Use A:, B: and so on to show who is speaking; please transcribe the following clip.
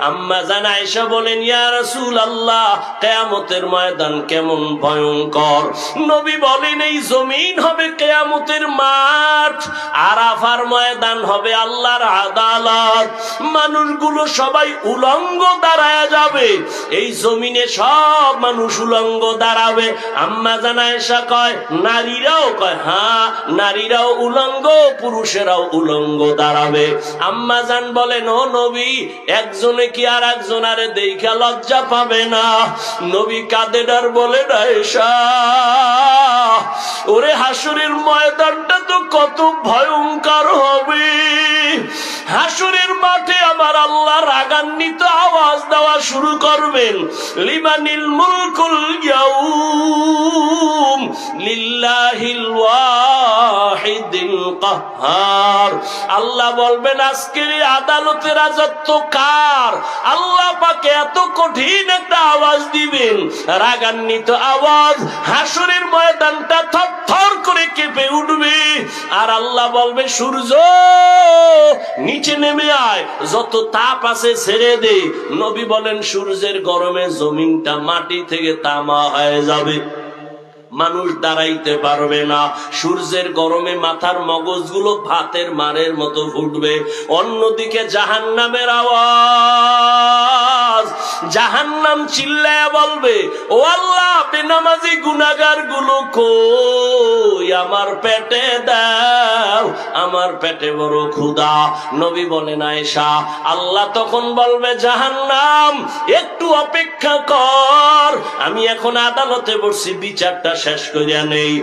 A: আম্মা জান আয়েশা বলেন, ইয়া রাসূলুল্লাহ, কিয়ামতের ময়দান কেমন ভয়ঙ্কর। নবী বলেন, এই জমিন হবে কিয়ামতের মাঠ, আরাফার ময়দান হবে আল্লাহর আদালত। মানুষগুলো সবাই উলঙ্গ দাঁড়ায় যাবে, এই জমিনে সব মানুষ উলঙ্গ দাঁড়াবে। আম্মা জান আয়েশা কয়, নারীরাও? কয় হ্যাঁ, নারীরাও উলঙ্গ, পুরুষেরাও উলঙ্গ দাঁড়াবে। আম্মা জান বলেন, ও নবী, একজনে কি আর একজনারে দেখা লজ্জা পাবে না? নবী কাঁদেন আর বলেন, আয়েশা, ওরে হাসরের ময়দানটা তো কত ভয়ঙ্কর হবে। হাসরের মাঠে আমার আল্লাহ রাগান্বিত আওয়াজ দেওয়া শুরু করবেন, লিমানিল মুলকুল ইয়াউম লিল্লাহিল ওয়াহিদিল কাহ্হার। আল্লাহ বলবেন, আজকের এই আদালতের রাজত্ব কার? আল্লাহ পাকে এত কঠিন একটা আওয়াজ দিবেন, রাগান্বিত আওয়াজ, হাসরের ময়দানটা থরথর করে কেঁপে উঠবে। আর আল্লাহ বলবে, সূর্য নিচে নেমে আয়, যত তাপ আছে ছেড়ে দে। নবী বলেন, সূর্যের গরমে জমিনটা মাটি থেকে তামা হয়ে যাবে, মানুষ দাঁড়াইতে পারবে না। সূর্যের গরমে মাথার মগজগুলো ভাতের মারের মতো ফুটবে। অন্যদিকে জাহান্নামের আওয়াজ, জাহান্নাম চিল্লায়া বলবে, ও আল্লাহ, বেনামাজি গুনাহগার গুলো কই? আমার পেটে দাও, আমার পেটে বড় ক্ষুধা। নবী বলেন, আয়েশা, আল্লাহ তখন বলবে, জাহান্নাম একটু অপেক্ষা কর, আমি এখন আদালতে বসছি, বিচারটা শেষ করিয়া নেই।